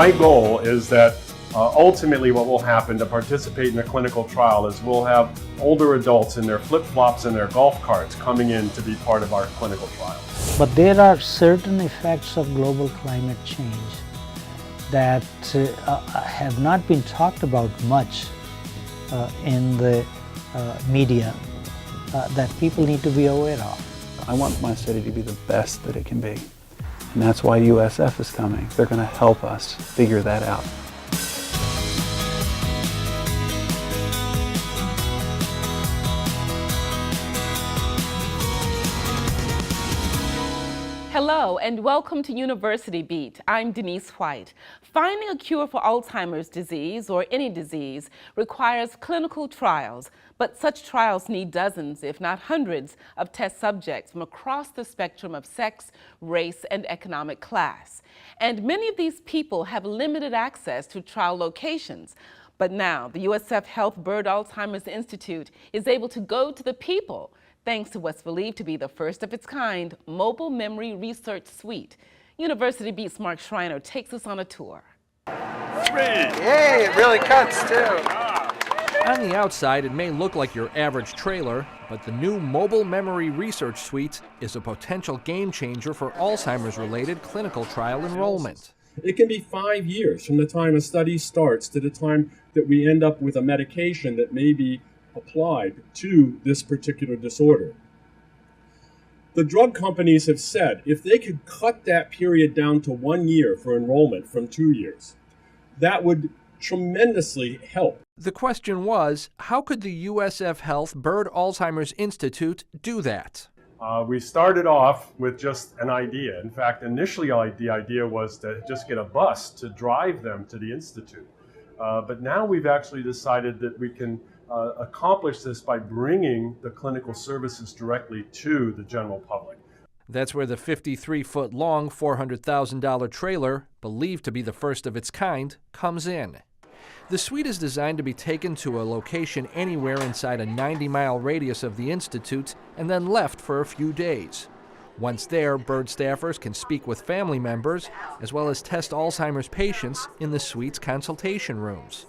My goal is that ultimately what will happen to participate in a clinical trial is we'll have older adults in their flip-flops and their golf carts coming in to be part of our clinical trial. But there are certain effects of global climate change that have not been talked about much in the media that people need to be aware of. I want my city to be the best that it can be. And that's why USF is coming. They're going to help us figure that out. Hello and welcome to University Beat. I'm Denise White. Finding a cure for Alzheimer's disease or any disease requires clinical trials, but such trials need dozens, if not hundreds, of test subjects from across the spectrum of sex, race, and economic class. And many of these people have limited access to trial locations. But now the USF Health Byrd Alzheimer's Institute is able to go to the people thanks to what's believed to be the first of its kind mobile memory research suite. University Beat's Mark Schreiner takes us on a tour. Yay, it really cuts too. On the outside, it may look like your average trailer, but the new Mobile Memory Research Suite is a potential game changer for Alzheimer's-related clinical trial enrollment. It can be 5 years from the time a study starts to the time that we end up with a medication that may be applied to this particular disorder. The drug companies have said if they could cut that period down to 1 year for enrollment from 2 years, that would tremendously help. The question was, how could the USF Health Byrd Alzheimer's Institute do that? We started off with just an idea. In fact, initially the idea was to just get a bus to drive them to the Institute. But now we've actually decided that we can accomplish this by bringing the clinical services directly to the general public. That's where the 53-foot-long, $400,000 trailer, believed to be the first of its kind, comes in. The suite is designed to be taken to a location anywhere inside a 90-mile radius of the Institute and then left for a few days. Once there, Byrd staffers can speak with family members as well as test Alzheimer's patients in the suite's consultation rooms.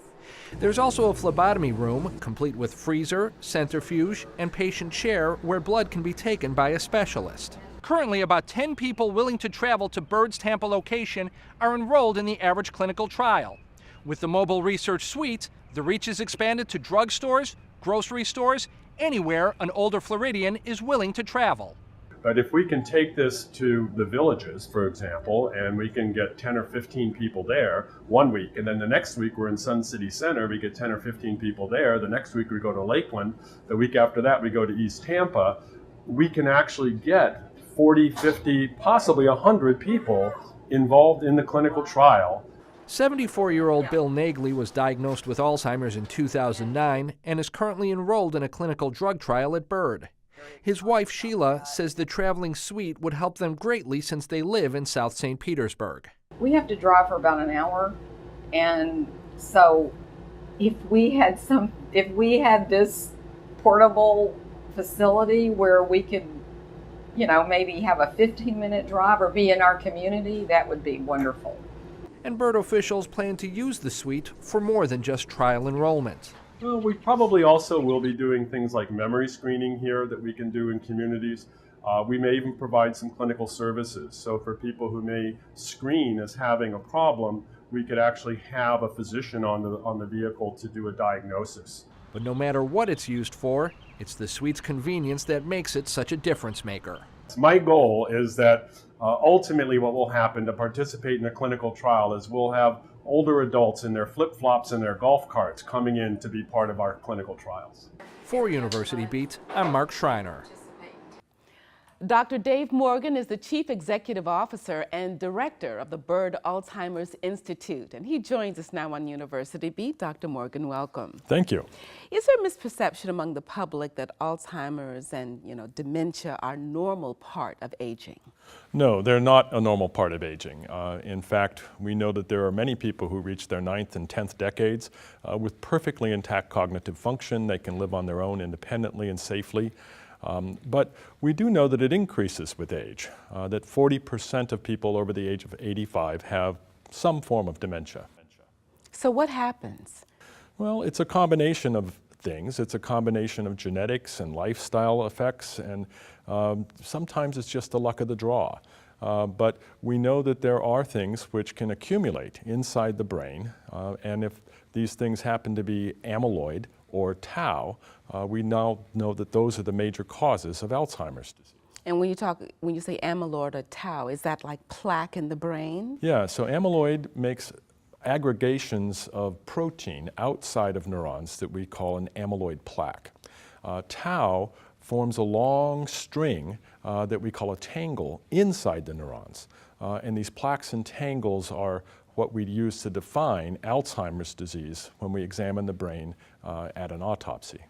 There's also a phlebotomy room, complete with freezer, centrifuge, and patient chair where blood can be taken by a specialist. Currently, about 10 people willing to travel to Byrd's Tampa location are enrolled in the average clinical trial. With the mobile research suite, the reach is expanded to drugstores, grocery stores, anywhere an older Floridian is willing to travel. But if we can take this to the villages, for example, and we can get 10 or 15 people there 1 week, and then the next week we're in Sun City Center, we get 10 or 15 people there, the next week we go to Lakeland, the week after that we go to East Tampa, we can actually get 40, 50, possibly 100 people involved in the clinical trial. 74-year-old Bill Nagley was diagnosed with Alzheimer's in 2009 and is currently enrolled in a clinical drug trial at Byrd. His wife, Sheila, says the traveling suite would help them greatly since they live in South St. Petersburg. We have to drive for about an hour, and so if we had this portable facility where we could, maybe have a 15-minute drive or be in our community, that would be wonderful. And Byrd officials plan to use the suite for more than just trial enrollment. Well, we probably also will be doing things like memory screening here that we can do in communities. We may even provide some clinical services. So for people who may screen as having a problem, we could actually have a physician on the vehicle to do a diagnosis. But no matter what it's used for, it's the suite's convenience that makes it such a difference maker. My goal is that ultimately what will happen to participate in a clinical trial is we'll have older adults in their flip-flops and their golf carts coming in to be part of our clinical trials. For University Beat, I'm Mark Schreiner. Dr. Dave Morgan is the Chief Executive Officer and Director of the Byrd Alzheimer's Institute, and he joins us now on University Beat. Dr. Morgan, welcome. Thank you. Is there a misperception among the public that Alzheimer's and dementia are a normal part of aging? No, they're not a normal part of aging. In fact, we know that there are many people who reach their 9th and 10th decades with perfectly intact cognitive function. They can live on their own independently and safely. But we do know that it increases with age, that 40% of people over the age of 85 have some form of dementia. So what happens? Well, it's a combination of things. It's a combination of genetics and lifestyle effects, and sometimes it's just the luck of the draw. But we know that there are things which can accumulate inside the brain, and if these things happen to be amyloid or tau, we now know that those are the major causes of Alzheimer's disease. And when you say amyloid or tau, is that like plaque in the brain? Yeah, so amyloid makes aggregations of protein outside of neurons that we call an amyloid plaque. Tau forms a long string that we call a tangle inside the neurons. And these plaques and tangles are what we use to define Alzheimer's disease when we examine the brain at an autopsy.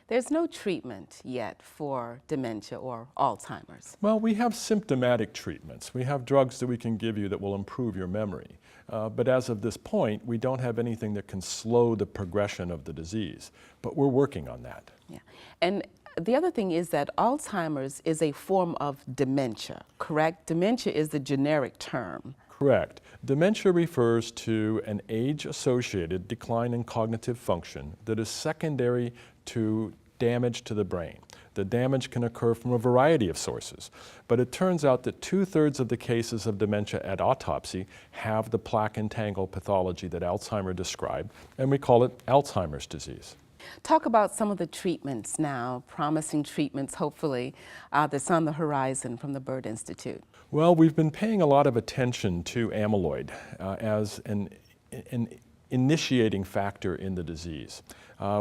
There's no treatment yet for dementia or Alzheimer's. Well, we have symptomatic treatments. We have drugs that we can give you that will improve your memory. But as of this point, we don't have anything that can slow the progression of the disease. But we're working on that. Yeah. And the other thing is that Alzheimer's is a form of dementia, correct? Dementia is the generic term. Correct. Dementia refers to an age-associated decline in cognitive function that is secondary to damage to the brain. The damage can occur from a variety of sources, but it turns out that 2/3 of the cases of dementia at autopsy have the plaque and tangle pathology that Alzheimer described, and we call it Alzheimer's disease. Talk about some of the treatments now, promising treatments, hopefully, that's on the horizon from the Byrd Institute. Well, we've been paying a lot of attention to amyloid as an initiating factor in the disease.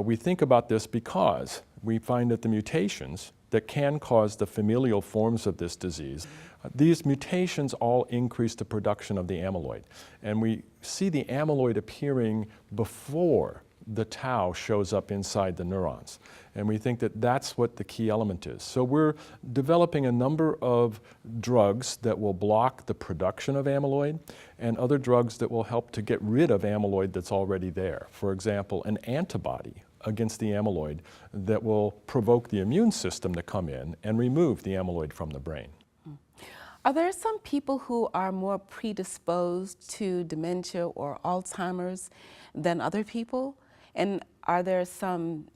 We think about this because we find that the mutations that can cause the familial forms of this disease, these mutations all increase the production of the amyloid. And we see the amyloid appearing before the tau shows up inside the neurons. And we think that that's what the key element is. So we're developing a number of drugs that will block the production of amyloid and other drugs that will help to get rid of amyloid that's already there. For example, an antibody against the amyloid that will provoke the immune system to come in and remove the amyloid from the brain. Are there some people who are more predisposed to dementia or Alzheimer's than other people? And are there some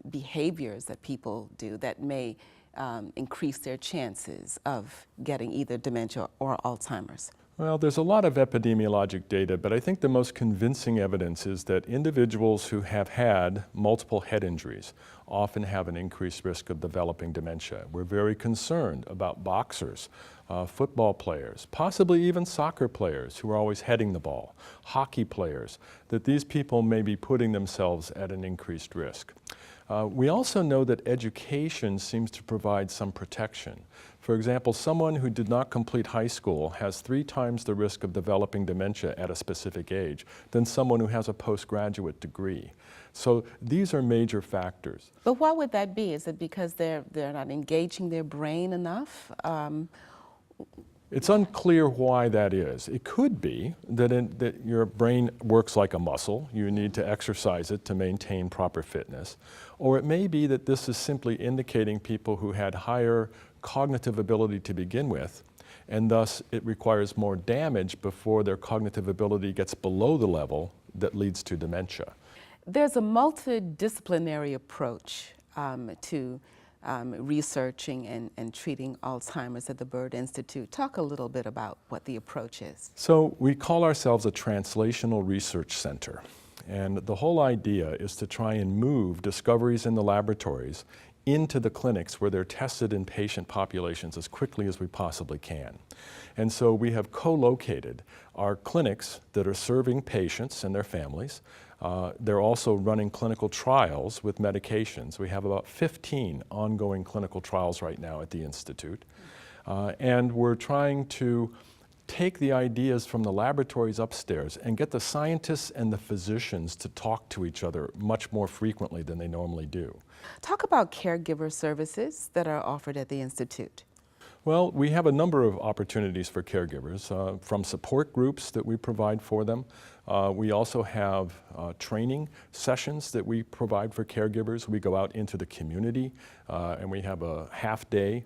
behaviors that people do that may increase their chances of getting either dementia or Alzheimer's? Well, there's a lot of epidemiologic data, but I think the most convincing evidence is that individuals who have had multiple head injuries often have an increased risk of developing dementia. We're very concerned about boxers, football players, possibly even soccer players who are always heading the ball, hockey players, that these people may be putting themselves at an increased risk. We also know that education seems to provide some protection. For example, someone who did not complete high school has 3 times the risk of developing dementia at a specific age than someone who has a postgraduate degree. So these are major factors. But what would that be? Is it because they're not engaging their brain enough? It's unclear why that is. It could be that your brain works like a muscle. You need to exercise it to maintain proper fitness. Or it may be that this is simply indicating people who had higher cognitive ability to begin with, and thus it requires more damage before their cognitive ability gets below the level that leads to dementia. There's a multidisciplinary approach to researching and treating Alzheimer's at the Byrd Institute. Talk a little bit about what the approach is. So we call ourselves a translational research center. And the whole idea is to try and move discoveries in the laboratories into the clinics where they're tested in patient populations as quickly as we possibly can. And so we have co-located our clinics that are serving patients and their families. They're also running clinical trials with medications. We have about 15 ongoing clinical trials right now at the Institute. And we're trying to take the ideas from the laboratories upstairs and get the scientists and the physicians to talk to each other much more frequently than they normally do. Talk about caregiver services that are offered at the Institute. Well, we have a number of opportunities for caregivers, from support groups that we provide for them. We also have training sessions that we provide for caregivers. We go out into the community and we have a half day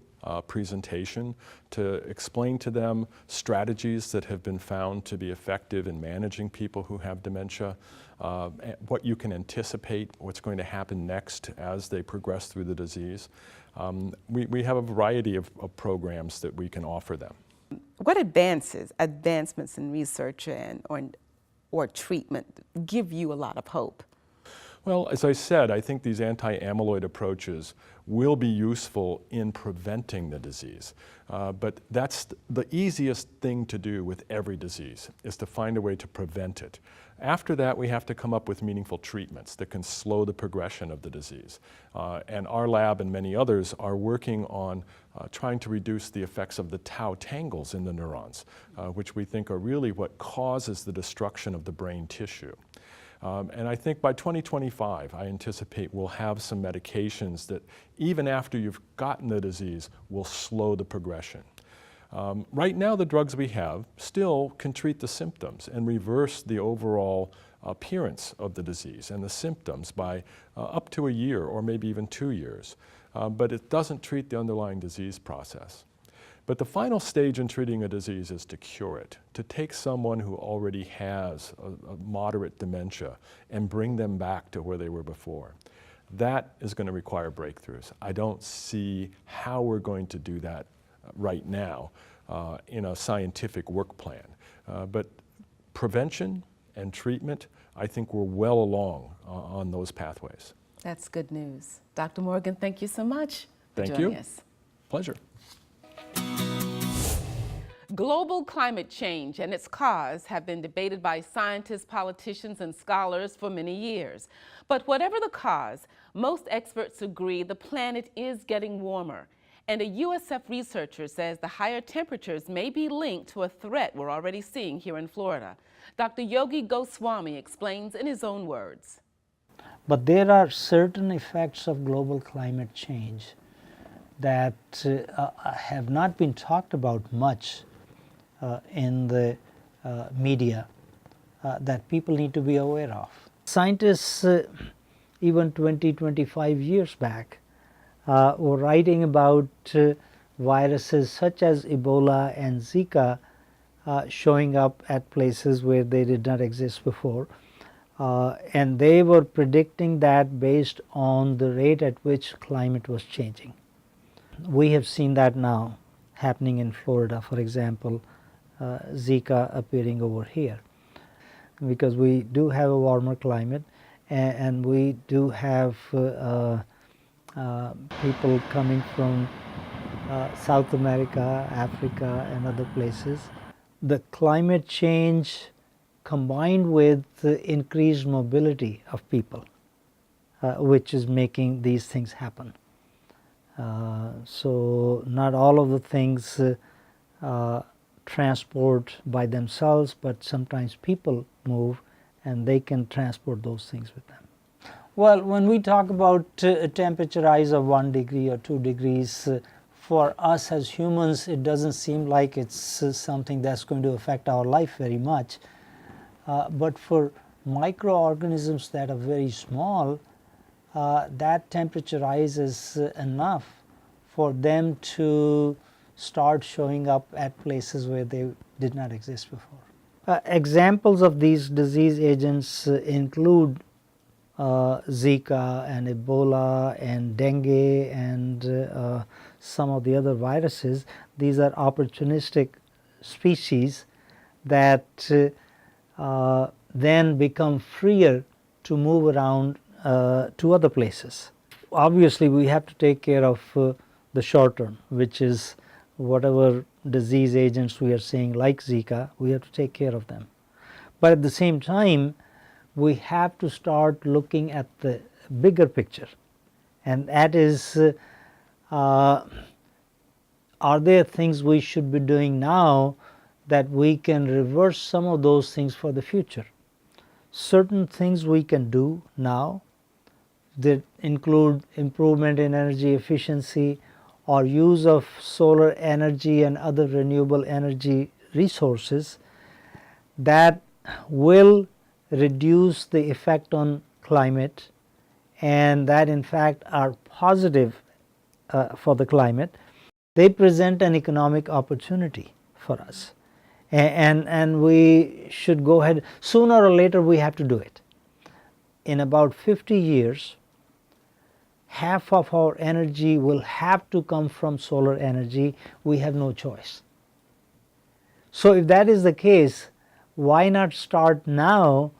presentation to explain to them strategies that have been found to be effective in managing people who have dementia, what you can anticipate, what's going to happen next as they progress through the disease. We have a variety of programs that we can offer them. What advancements in research or treatment give you a lot of hope? Well, as I said, I think these anti-amyloid approaches will be useful in preventing the disease. But that's the easiest thing to do with every disease, is to find a way to prevent it. After that, we have to come up with meaningful treatments that can slow the progression of the disease. And our lab and many others are working on trying to reduce the effects of the tau tangles in the neurons, which we think are really what causes the destruction of the brain tissue. And I think by 2025, I anticipate we'll have some medications that even after you've gotten the disease will slow the progression. Right now, the drugs we have still can treat the symptoms and reverse the overall appearance of the disease and the symptoms by up to a year or maybe even 2 years. But it doesn't treat the underlying disease process. But the final stage in treating a disease is to cure it, to take someone who already has a moderate dementia and bring them back to where they were before. That is going to require breakthroughs. I don't see how we're going to do that right now in a scientific work plan. But prevention and treatment, I think we're well along on those pathways. That's good news. Dr. Morgan, thank you so much for Thank joining you. us. Pleasure. Global climate change and its cause have been debated by scientists, politicians, and scholars for many years. But whatever the cause, most experts agree the planet is getting warmer. And a USF researcher says the higher temperatures may be linked to a threat we're already seeing here in Florida. Dr. Yogi Goswami explains in his own words. But there are certain effects of global climate change that have not been talked about much in the media that people need to be aware of. Scientists even 20-25 years back were writing about viruses such as Ebola and Zika showing up at places where they did not exist before. And they were predicting that based on the rate at which climate was changing. We have seen that now happening in Florida, for example, Zika appearing over here, because we do have a warmer climate and we do have people coming from South America, Africa, and other places. The climate change combined with the increased mobility of people, which is making these things happen. So not all of the things transport by themselves, but sometimes people move and they can transport those things with them. Well, when we talk about a temperature rise of 1 degree or 2 degrees, for us as humans, it doesn't seem like it's something that's going to affect our life very much. But for microorganisms that are very small, that temperature rise is enough for them to start showing up at places where they did not exist before. Examples of these disease agents include Zika and Ebola and dengue and some of the other viruses. These are opportunistic species that then become freer to move around to other places. Obviously, we have to take care of the short term, which is whatever disease agents we are seeing like Zika, we have to take care of them. But at the same time, we have to start looking at the bigger picture, and that is, are there things we should be doing now that we can reverse some of those things for the future? Certain things we can do now that include improvement in energy efficiency or use of solar energy and other renewable energy resources that will reduce the effect on climate, and that in fact are positive for the climate. they present an economic opportunity for us. And we should go ahead, sooner or later we have to do it. In about 50 years, half of our energy will have to come from solar energy. We have no choice. So if that is the case, why not start now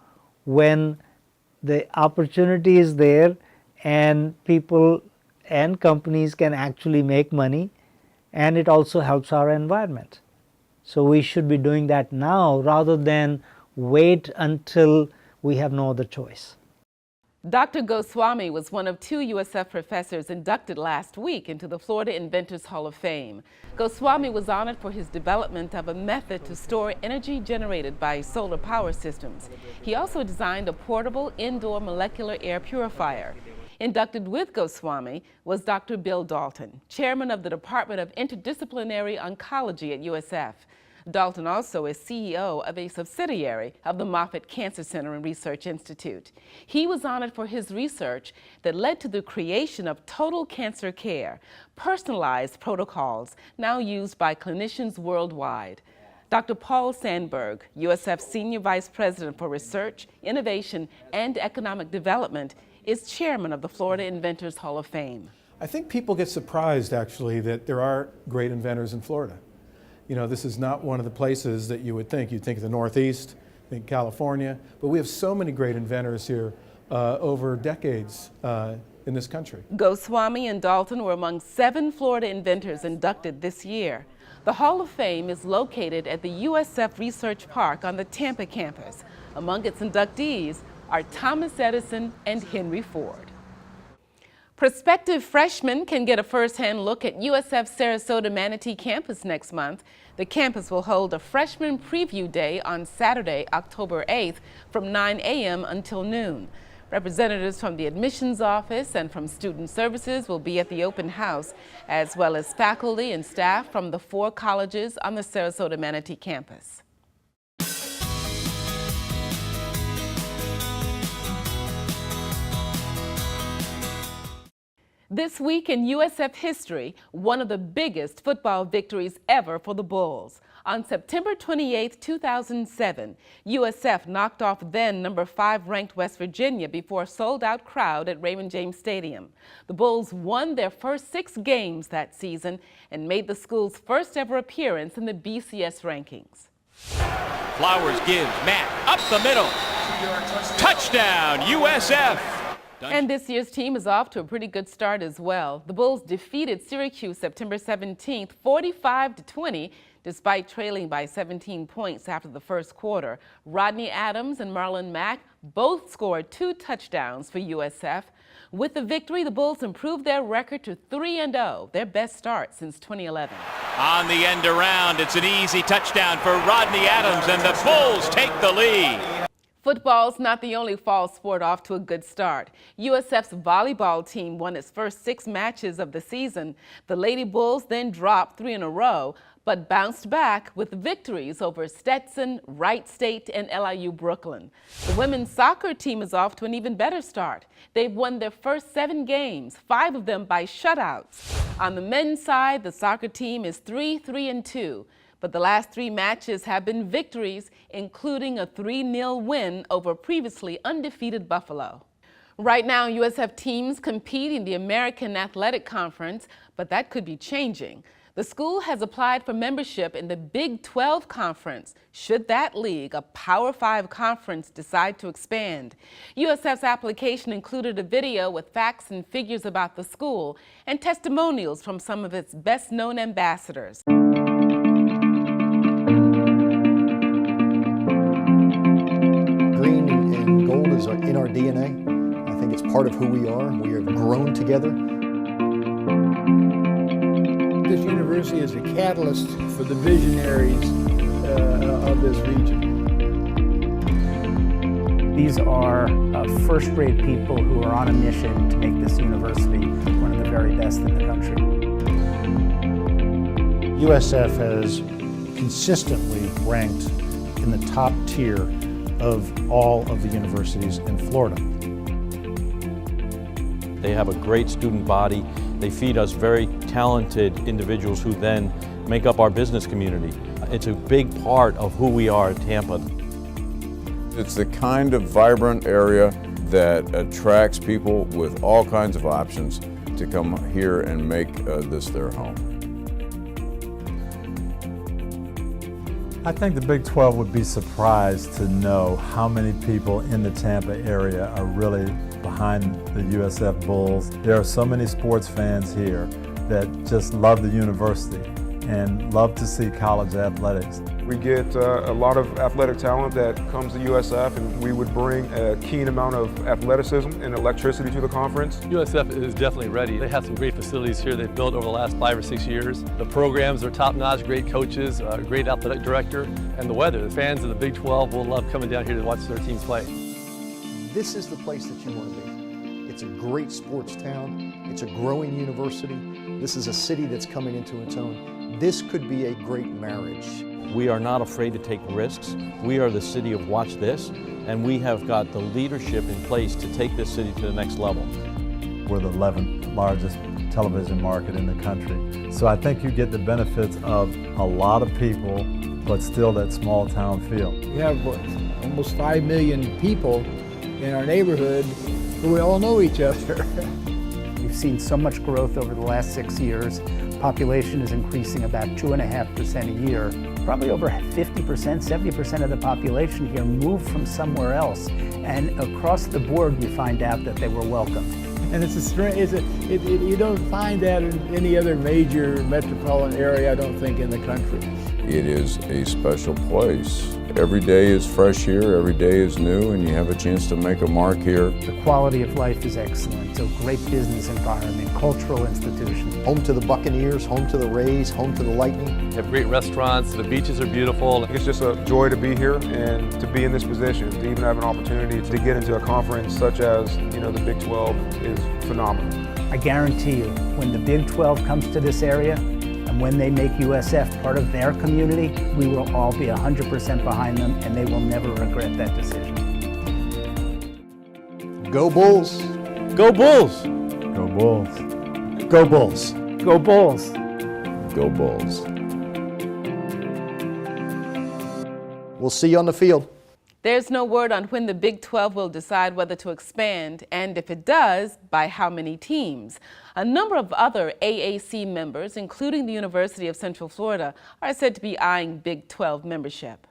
when the opportunity is there and people and companies can actually make money, and it also helps our environment. So we should be doing that now rather than wait until we have no other choice. Dr. Goswami was one of 2 USF professors inducted last week into the Florida Inventors Hall of Fame. Goswami was honored for his development of a method to store energy generated by solar power systems. He also designed a portable indoor molecular air purifier. Inducted with Goswami was Dr. Bill Dalton, chairman of the Department of Interdisciplinary Oncology at USF. Dalton also is CEO of a subsidiary of the Moffitt Cancer Center and Research Institute. He was honored for his research that led to the creation of total cancer care, personalized protocols now used by clinicians worldwide. Dr. Paul Sandberg, USF Senior Vice President for Research, Innovation, and Economic Development, is chairman of the Florida Inventors Hall of Fame. I think people get surprised, actually, that there are great inventors in Florida. You know, this is not one of the places that you would think. You'd think of the Northeast, think California, but we have so many great inventors here over decades in this country. Goswami and Dalton were among 7 Florida inventors inducted this year. The Hall of Fame is located at the USF Research Park on the Tampa campus. Among its inductees are Thomas Edison and Henry Ford. Prospective freshmen can get a first-hand look at USF Sarasota Manatee campus next month. The campus will hold a freshman preview day on Saturday, October 8th from 9 a.m. until noon. Representatives from the admissions office and from student services will be at the open house, as well as faculty and staff from the 4 colleges on the Sarasota Manatee campus. This week in USF history, one of the biggest football victories ever for the Bulls. On September 28, 2007, USF knocked off then number 5 ranked West Virginia before a sold-out crowd at Raymond James Stadium. The Bulls won their first 6 games that season and made the school's first ever appearance in the BCS rankings. Flowers gives Matt up the middle. Touchdown, USF! And this year's team is off to a pretty good start as well. The Bulls defeated Syracuse September 17th, 45-20, despite trailing by 17 points after the first quarter. Rodney Adams and Marlon Mack both scored 2 touchdowns for USF. With the victory, the Bulls improved their record to 3-0, their best start since 2011. On the end around, it's an easy touchdown for Rodney Adams, and the Bulls take the lead. Football's not the only fall sport off to a good start. USF's volleyball team won its first 6 matches of the season. The Lady Bulls then dropped 3 in a row, but bounced back with victories over Stetson, Wright State, and LIU Brooklyn. The women's soccer team is off to an even better start. They've won their first 7 games, 5 of them by shutouts. On the men's side, the soccer team is 3-3-2. But the last 3 matches have been victories, including a 3-0 win over previously undefeated Buffalo. Right now, USF teams compete in the American Athletic Conference, but that could be changing. The school has applied for membership in the Big 12 Conference, should that league, a Power 5 conference, decide to expand. USF's application included a video with facts and figures about the school and testimonials from some of its best-known ambassadors. In our DNA. I think it's part of who we are. We have grown together. This university is a catalyst for the visionaries of this region. These are first-rate people who are on a mission to make this university one of the very best in the country. USF has consistently ranked in the top tier of all of the universities in Florida. They have a great student body. They feed us very talented individuals who then make up our business community. It's a big part of who we are at Tampa. It's the kind of vibrant area that attracts people with all kinds of options to come here and make this their home. I think the Big 12 would be surprised to know how many people in the Tampa area are really behind the USF Bulls. There are so many sports fans here that just love the university and love to see college athletics. We get a lot of athletic talent that comes to USF, and we would bring a keen amount of athleticism and electricity to the conference. USF is definitely ready. They have some great facilities here they've built over the last 5 or 6 years. The programs are top-notch, great coaches, a great athletic director, and the weather. The fans of the Big 12 will love coming down here to watch their teams play. This is the place that you want to be. It's a great sports town. It's a growing university. This is a city that's coming into its own. This could be a great marriage. We are not afraid to take risks. We are the city of watch this, and we have got the leadership in place to take this city to the next level. We're the 11th largest television market in the country. So I think you get the benefits of a lot of people, but still that small town feel. We have almost 5 million people in our neighborhood who we all know each other. We've seen so much growth over the last 6 years. Population is increasing about 2.5% a year. Probably over 50%, 70% of the population here moved from somewhere else. And across the board, we find out that they were welcome. And it's a strange, you don't find that in any other major metropolitan area, I don't think, in the country. It is a special place. Every day is fresh here, every day is new, and you have a chance to make a mark here. The quality of life is excellent. It's a great business environment, cultural institution. Home to the Buccaneers, home to the Rays, home to the Lightning. We have great restaurants, the beaches are beautiful. It's just a joy to be here and to be in this position, to even have an opportunity to get into a conference such as, the Big 12 is phenomenal. I guarantee you, when the Big 12 comes to this area, and when they make USF part of their community, we will all be 100% behind them, and they will never regret that decision. Go Bulls! Go Bulls! Go Bulls! Go Bulls! Go Bulls! Go Bulls! We'll see you on the field. There's no word on when the Big 12 will decide whether to expand, and if it does, by how many teams. A number of other AAC members, including the University of Central Florida, are said to be eyeing Big 12 membership.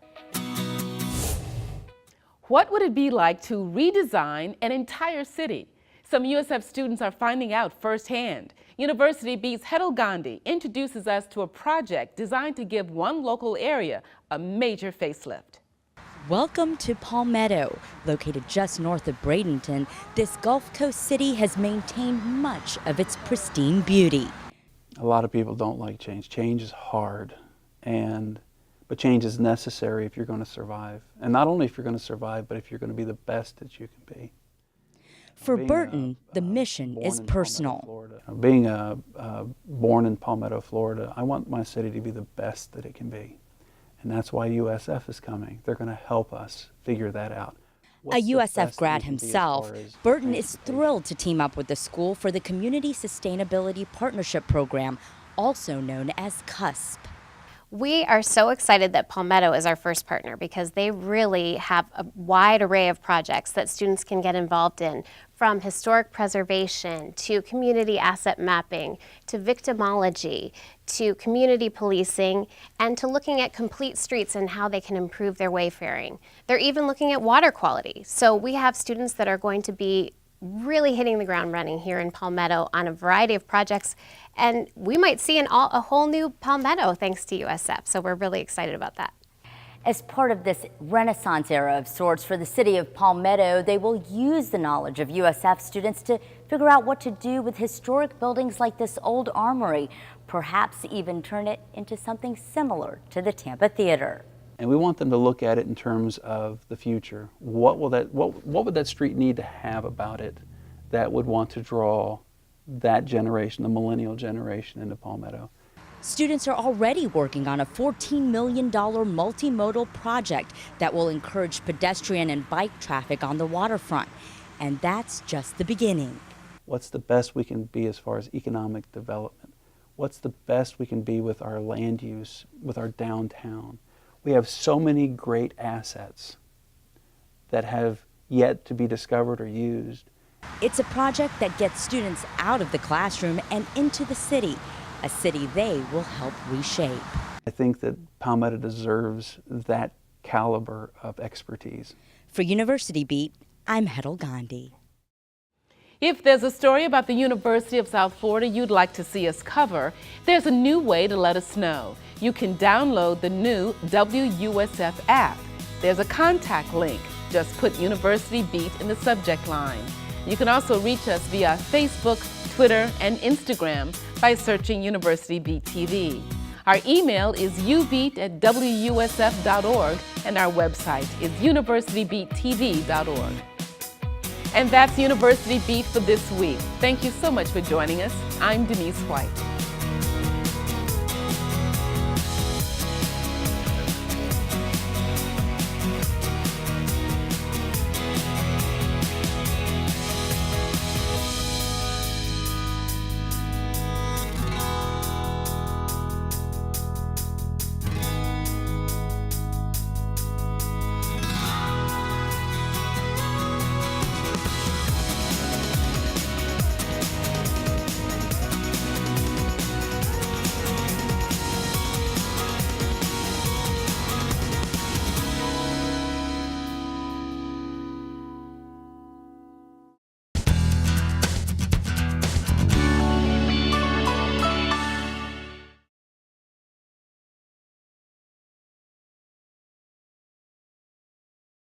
What would it be like to redesign an entire city? Some USF students are finding out firsthand. University Beat's Hedel Gandhi introduces us to a project designed to give one local area a major facelift. Welcome to Palmetto. Located just north of Bradenton, this Gulf Coast city has maintained much of its pristine beauty. A lot of people don't like change. Change is hard, but change is necessary if you're going to survive. And not only if you're going to survive, but if you're going to be the best that you can be. For Burton, the mission is personal. Being born in Palmetto, Florida, I want my city to be the best that it can be. And that's why USF is coming. They're going to help us figure that out. A USF grad himself, Burton is thrilled to team up with the school for the Community Sustainability Partnership Program, also known as CUSP. We are so excited that Palmetto is our first partner because they really have a wide array of projects that students can get involved in, from historic preservation to community asset mapping to victimology to community policing and to looking at complete streets and how they can improve their wayfaring. They're even looking at water quality. So we have students that are going to be really hitting the ground running here in Palmetto on a variety of projects, and we might see a whole new Palmetto thanks to USF, so we're really excited about that. As part of this renaissance era of sorts for the city of Palmetto, they will use the knowledge of USF students to figure out what to do with historic buildings like this old armory, perhaps even turn it into something similar to the Tampa Theater. And we want them to look at it in terms of the future. What would that street need to have about it that would want to draw that generation, the millennial generation, into Palmetto? Students are already working on a $14 million multimodal project that will encourage pedestrian and bike traffic on the waterfront. And that's just the beginning. What's the best we can be as far as economic development? What's the best we can be with our land use, with our downtown? We have so many great assets that have yet to be discovered or used. It's a project that gets students out of the classroom and into the city, a city they will help reshape. I think that Palmetto deserves that caliber of expertise. For University Beat, I'm Hetal Gandhi. If there's a story about the University of South Florida you'd like to see us cover, there's a new way to let us know. You can download the new WUSF app. There's a contact link. Just put University Beat in the subject line. You can also reach us via Facebook, Twitter, and Instagram by searching University Beat TV. Our email is ubeat@wusf.org, and our website is universitybeattv.org. And that's University Beat for this week. Thank you so much for joining us. I'm Denise White.